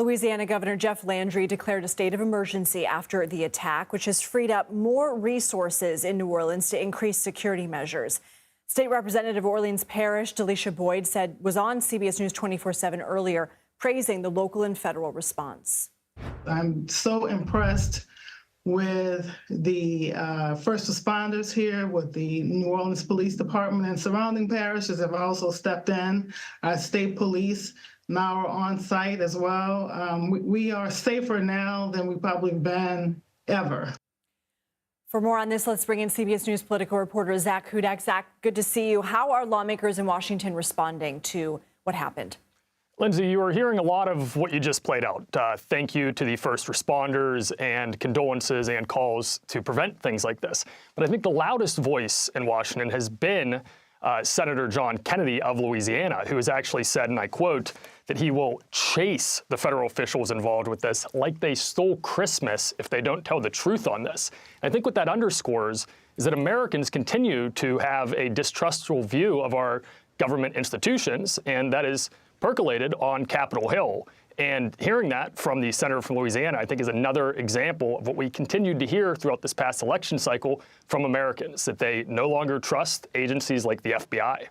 Louisiana Governor Jeff Landry declared a state of emergency after the attack, which has freed up more resources in New Orleans to increase security measures. State Representative Orleans Parish Delisha Boyd was on CBS News 24/7 earlier, praising the local and federal response. I'm so impressed with the first responders here, with the New Orleans Police Department and surrounding parishes have also stepped in. Our state police now are on site as well. We are safer now than we've probably been ever. For more on this, let's bring in CBS News political reporter Zak Hudak. Zak, good to see you. How are lawmakers in Washington responding to what happened? Lindsay, you are hearing a lot of what you just played out. Thank you to the first responders and condolences and calls to prevent things like this. But I think the loudest voice in Washington has been Senator John Kennedy of Louisiana, who has actually said, and I quote, that he will chase the federal officials involved with this like they stole Christmas if they don't tell the truth on this. And I think what that underscores is that Americans continue to have a distrustful view of our government institutions, and that is percolated on Capitol Hill. And hearing that from the senator from Louisiana, I think, is another example of what we continued to hear throughout this past election cycle from Americans, that they no longer trust agencies like the FBI.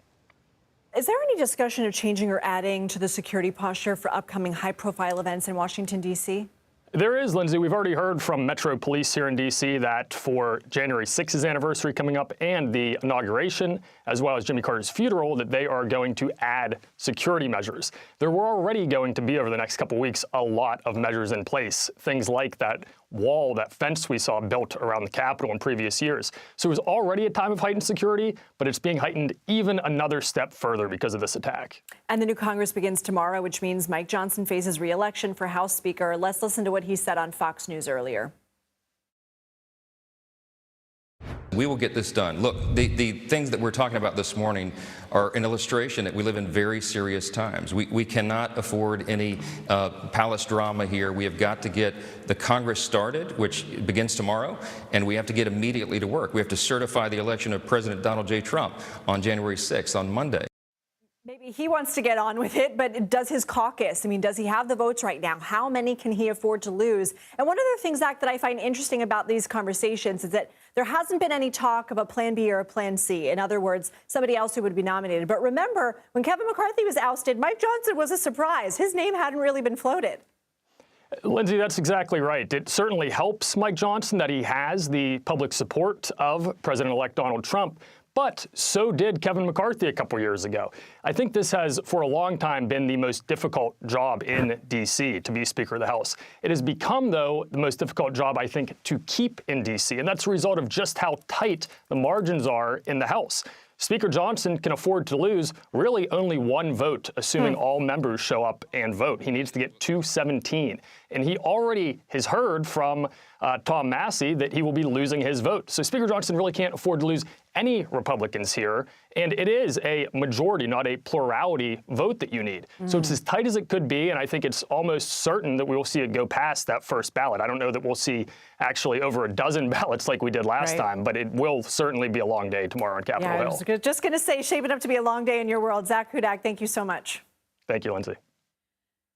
Is there any discussion of changing or adding to the security posture for upcoming high-profile events in Washington, D.C.? There is, Lindsay. We've already heard from Metro Police here in D.C. that for January 6th anniversary coming up and the inauguration, as well as Jimmy Carter's funeral, that they are going to add security measures. There were already going to be, over the next couple of weeks, a lot of measures in place, things like that wall, that fence we saw built around the Capitol in previous years. So it was already a time of heightened security, but it's being heightened even another step further because of this attack. And the new Congress begins tomorrow, which means Mike Johnson faces re-election for House Speaker. Let's listen to what he said on Fox News earlier. We will get this done. Look, the things that we're talking about this morning are an illustration that we live in very serious times. We cannot afford any palace drama here. We have got to get the Congress started, which begins tomorrow, and we have to get immediately to work. We have to certify the election of President Donald J. Trump on January 6th, on Monday. Maybe he wants to get on with it, but does his caucus? I mean, does he have the votes right now? How many can he afford to lose? And one of the things, Zach, that I find interesting about these conversations is that there hasn't been any talk of a plan B or a plan C. In other words, somebody else who would be nominated. But remember, when Kevin McCarthy was ousted, Mike Johnson was a surprise. His name hadn't really been floated. Lindsay, that's exactly right. It certainly helps Mike Johnson that he has the public support of President-elect Donald Trump. But so did Kevin McCarthy a couple years ago. I think this has, for a long time, been the most difficult job in D.C., to be Speaker of the House. It has become, though, the most difficult job, I think, to keep in D.C., and that's a result of just how tight the margins are in the House. Speaker Johnson can afford to lose really only one vote, assuming all members show up and vote. He needs to get 217. And he already has heard from Tom Massey that he will be losing his vote. So Speaker Johnson really can't afford to lose any Republicans here. And it is a majority, not a plurality vote that you need. So it's as tight as it could be. And I think it's almost certain that we will see it go past that first ballot. I don't know that we'll see actually over a dozen ballots like we did last time, but it will certainly be a long day tomorrow on Capitol Hill. I was just going to say, shaping up to be a long day in your world. Zak Hudak, thank you so much. Thank you, Lindsay.